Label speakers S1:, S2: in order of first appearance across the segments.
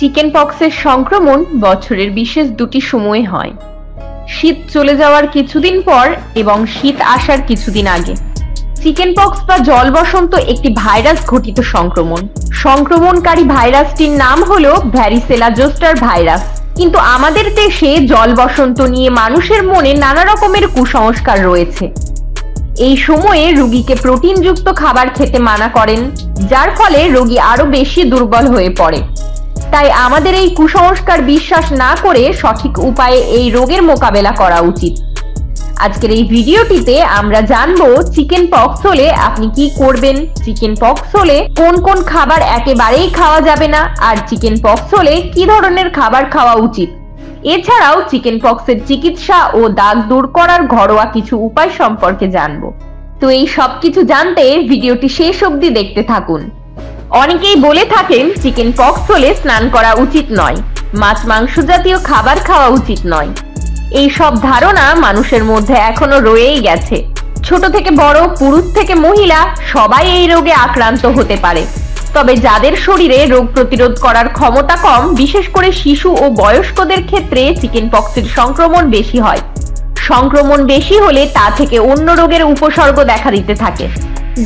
S1: Chicken পক্সের সংক্রমণ বছরের বিশেষ দুটি সময়ে হয়, শীত চলে যাওয়ার কিছুদিন পর এবং শীত আসার কিছুদিন আগে। চিকেন পক্স বা জল বসন্ত একটি ভাইরাস ঘটিত সংক্রমণ। সংক্রমণকারী ভাইরাসটির নাম হলো ভ্যারিসেলা জোস্টার ভাইরাস। কিন্তু আমাদের দেশে জল বসন্ত নিয়ে মানুষের মনে নানা রকমের কুসংস্কার রয়েছে। এই সময়ে রোগীকে প্রোটিনযুক্ত খাবার খেতে মানা করেন, যার ফলে রোগী আরো বেশি দুর্বল হয়ে পড়ে। তাই আমাদের এই কুসংস্কার বিশ্বাস না করে সঠিক উপায়ে এই রোগের মোকাবেলা করা উচিত। আজকের এই ভিডিওটিতে আমরা জানবো চিকেন পক্স হলে আপনি কি করবেন, চিকেন পক্স হলে কোন কোন খাবার একেবারেই খাওয়া যাবে না, আর চিকেন পক্স হলে কি ধরনের খাবার খাওয়া উচিত। এছাড়াও চিকেন পক্সের চিকিৎসা ও দাগ দূর করার ঘরোয়া কিছু উপায় সম্পর্কে জানবো। তো এই সবকিছু জানতে ভিডিওটি শেষ অবধি দেখতে থাকুন। অনেকেই বলে থাকেন চিকেন পক্স হলে স্নান করা উচিত নয়, মাছ মাংস জাতীয় খাবার খাওয়া উচিত নয়। এই সব ধারণা মানুষের মধ্যে এখনো রয়েই গেছে। ছোট থেকে বড়, পুরুষ থেকে মহিলা সবাই এই রোগে আক্রান্ত হতে পারে। তবে যাদের শরীরে রোগ প্রতিরোধ করার ক্ষমতা কম, বিশেষ করে শিশু ও বয়স্কদের ক্ষেত্রে চিকেন পক্সের সংক্রমণ বেশি হয়। সংক্রমণ বেশি হলে তা থেকে অন্য রোগের উপসর্গ দেখা দিতে থাকে,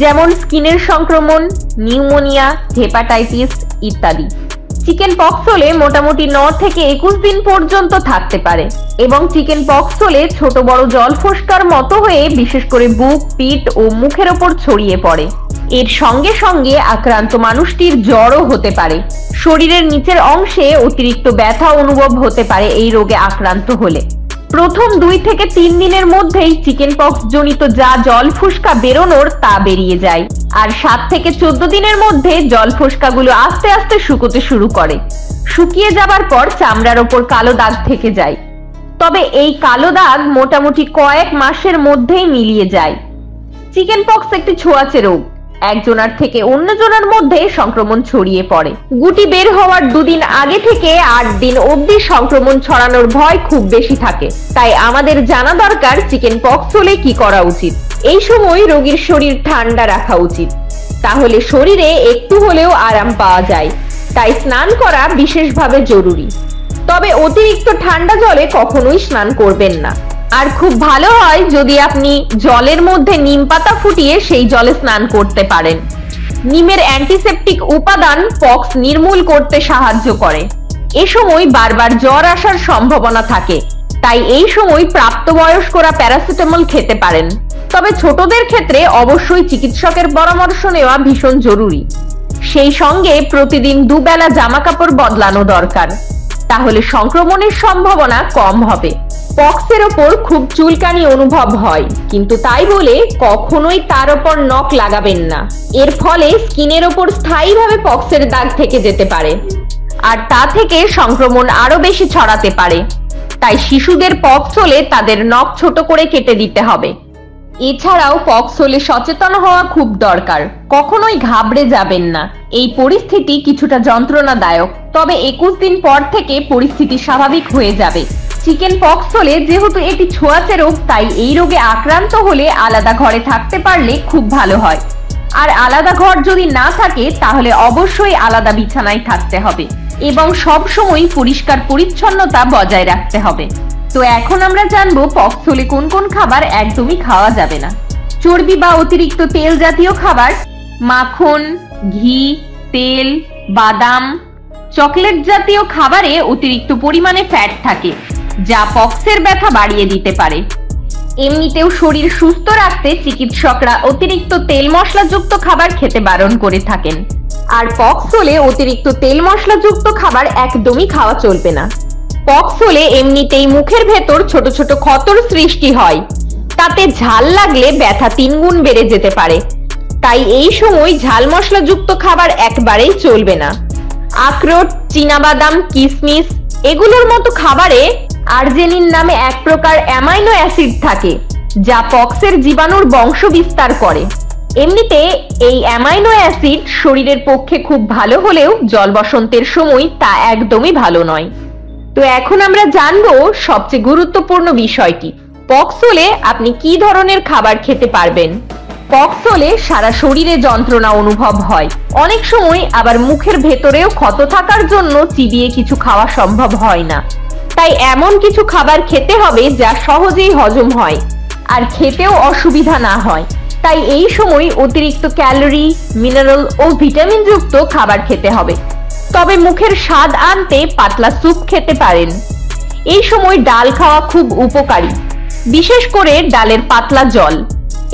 S1: যেমন স্কিনের সংক্রমণ, নিউমোনিয়া, হেপাটাইটিস ইত্যাদি। চিকেন পক্স হলে মোটামুটি 9 থেকে 21 দিন পর্যন্ত থাকতে পারে এবং চিকেন পক্স হলে ছোট বড় জল ফোস্কার মতো হয়ে বিশেষ করে বুক, পিঠ ও মুখের ওপর ছড়িয়ে পড়ে। এর সঙ্গে সঙ্গে আক্রান্ত মানুষটির জ্বরও হতে পারে। শরীরের নিচের অংশে অতিরিক্ত ব্যথা অনুভব হতে পারে এই রোগে আক্রান্ত হলে। প্রথম 2 থেকে 3 দিনের মধ্যেই চিকেন পক্স জনিত যা জল ফোস্কা বেরোনোর তা বেরিয়ে যায়, আর 7 থেকে 14 দিনের মধ্যে জল ফোস্কাগুলো আস্তে আস্তে শুকোতে শুরু করে। শুকিয়ে যাবার পর চামড়ার ওপর কালো দাগ থেকে যায়। তবে এই কালো দাগ মোটামুটি কয়েক মাসের মধ্যেই মিলিয়ে যায়। চিকেন পক্স একটি ছোঁয়াচে রোগ। একজনের থেকে অন্যজনের মধ্যে সংক্রমণ ছড়িয়ে পড়ে। গুটি বের হওয়ার 2 দিন আগে থেকে 8 দিন অবধি সংক্রমণ ছড়ানোর ভয় খুব বেশি থাকে। তাই আমাদের জানা দরকার চিকেন পক্স হলে কি করা উচিত। এই সময় রোগীর শরীর ঠান্ডা রাখা উচিত, তাহলে শরীরে একটু হলেও আরাম পাওয়া যায়। তাই স্নান করা বিশেষভাবে জরুরি। তবে অতিরিক্ত ঠান্ডা জলে কখনোই স্নান করবেন না। আর খুব ভালো হয় যদি আপনি জলের মধ্যে নিম পাতা ফুটিয়ে সেই জলে স্নান করতে পারেন। নিমের অ্যান্টিসেপটিক উপাদান পক্স নির্মূল করতে সাহায্য করে। এ সময় বারবার জ্বর আসার সম্ভাবনা থাকে, তাই এই সময় প্রাপ্তবয়স্করা প্যারাসিটামল খেতে পারেন। তবে ছোটদের ক্ষেত্রে অবশ্যই চিকিৎসকের পরামর্শ নেওয়া ভীষণ জরুরি। সেই সঙ্গে প্রতিদিন 2 বেলা জামা কাপড় বদলানো দরকার, তাহলে সংক্রমণের সম্ভাবনা কম হবে। পক্সের ওপর খুব চুলকানি অনুভব হয়, কিন্তু তাই বলে কখনোই তার ওপর নখ লাগাবেন না। এর ফলে স্কিনের ওপর স্থায়ীভাবে পক্সের দাগ থেকে যেতে পারে, আর তা থেকে সংক্রমণ আরো বেশি ছড়াতে পারে। তাই শিশুদের পক্স হলে তাদের নখ ছোট করে কেটে দিতে হবে। এছাড়াও পক্স হলে সচেতন হওয়া খুব দরকার। কখনোই ঘাবড়ে যাবেন না। এই পরিস্থিতি কিছুটা যন্ত্রণাদায়ক, তবে 21 দিন পর থেকে পরিস্থিতি স্বাভাবিক হয়ে যাবে। চিকেন পক্স হলে যেহেতু এটি ছোঁয়াচে রোগ, তাই এই রোগে আক্রান্ত হলে আলাদা ঘরে থাকতে পারলে খুব ভালো হয়। আর আলাদা ঘর যদি না থাকে তাহলে অবশ্যই আলাদা বিছানায় থাকতে হবে এবং সব সময় পরিষ্কার পরিচ্ছন্নতা বজায় রাখতে হবে। তো এখন আমরা জানবো পক্স হলে কোন কোন খাবার একদমই খাওয়া যাবে না। চর্বি বা অতিরিক্ত তেল জাতীয় খাবার, মাখন, ঘি, তেল, বাদাম, চকলেট জাতীয় খাবারে অতিরিক্ত পরিমাণে ফ্যাট থাকে, যা পক্সের ব্যথা বাড়িয়ে দিতে পারে। এমনিতেও শরীর সুস্থ রাখতে চিকিৎসকরা অতিরিক্ত তেল মশলাযুক্ত খাবার খেতে বারণ করে থাকেন। আর পক্স হলে অতিরিক্ত তেল মশলাযুক্ত খাবার একদমই খাওয়া চলবে না। পক্স হলে এমনিতেই মুখের ভেতর ছোট ছোট ক্ষতর সৃষ্টি হয়, তাতে ঝাল লাগলে ব্যথা 3 গুণ বেড়ে যেতে পারে। তাই এই সময় ঝাল মশলাযুক্ত খাবার একবারেই চলবে না। আখরোট, চীনাবাদাম, কিশমিশ এগুলোর মতো খাবারে আর্জেনিন নামে এক প্রকার অ্যামাইনো অ্যাসিড থাকে, যা পক্সের জীবাণুর বংশ বিস্তার করে। এমনিতে এই অ্যামাইনো অ্যাসিড শরীরের পক্ষে খুব ভালো হলেও জল বসন্তের সময় তা একদমই ভালো নয়। তো এখন আমরা জানবো সবচেয়ে গুরুত্বপূর্ণ বিষয়টি, পক্স হলে আপনি কি ধরনের খাবার খেতে পারবেন। পক্স হলে সারা শরীরে যন্ত্রণা অনুভব হয়, অনেক সময় আবার মুখের ভেতরেও ক্ষত থাকার জন্য চিবিয়ে কিছু খাওয়া সম্ভব হয় না। তাই এমন কিছু খাবার খেতে হবে যা সহজেই হজম হয় আর খেতেও অসুবিধা না হয়। তাই এই সময় অতিরিক্ত ক্যালোরি, মিনারেল ও ভিটামিন যুক্ত খাবার খেতে হবে। তবে মুখের স্বাদ আনতে পাতলা স্যুপ খেতে পারেন। এই সময় ডাল খাওয়া খুব উপকারী, বিশেষ করে ডালের পাতলা জল।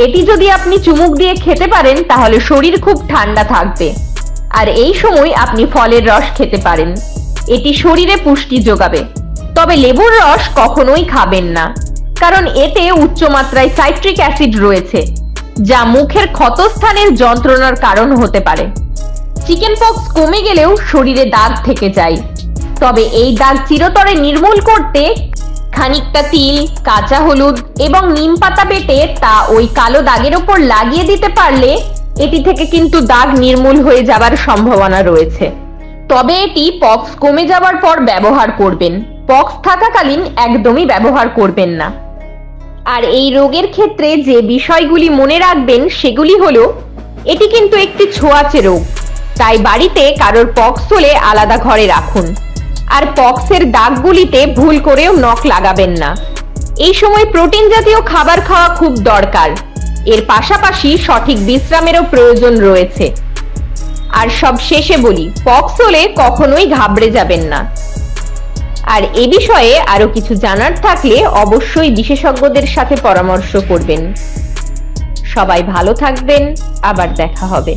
S1: এটি যদি আপনি চুমুক দিয়ে খেতে পারেন তাহলে শরীর খুব ঠান্ডা থাকবে। আর এই সময় আপনি ফলের রস খেতে পারেন, এটি শরীরে পুষ্টি যোগাবে। তবে লেবুর রস কখনোই খাবেন না, কারণ এতে উচ্চমাত্রায় সাইট্রিক অ্যাসিড রয়েছে, যা মুখের ক্ষতস্থানের যন্ত্রণার কারণ হতে পারে। চিকেন পক্স কমে গেলেও শরীরে দাগ থেকে যায়, তবে এই দাগ চিরতরে নির্মূল করতে খানিকটা তিল, কাঁচা হলুদ এবং নিম পাতা বেটে তা ওই কালো দাগের উপর লাগিয়ে দিতে পারলে এটি থেকে কিন্তু দাগ নির্মূল হয়ে যাবার সম্ভাবনা রয়েছে। তবে এটি পক্স কমে যাওয়ার পর ব্যবহার করবেন, পক্স থাকাকালীন একদমই ব্যবহার করবেন না। আর এই রোগের ক্ষেত্রে যে বিষয়গুলি মনে রাখবেন সেগুলি হলো, এটি কিন্তু একটি ছোঁয়াচে রোগ, তাই বাড়িতে কারোর পক্স হলে আলাদা ঘরে রাখুন। আর পক্সের দাগগুলিতে ভুল করেও নখ লাগাবেন না। এই সময় প্রোটিন জাতীয় খাবার খাওয়া খুব দরকার। এর পাশাপাশি সঠিক বিশ্রামেরও প্রয়োজন রয়েছে। আর সব শেষে বলি, পক্স হলে কখনোই ঘাবড়ে যাবেন না। আর এ বিষয়ে আরো কিছু জানার থাকলে অবশ্যই বিশেষজ্ঞদের সাথে পরামর্শ করবেন। সবাই ভালো থাকবেন, আবার দেখা হবে।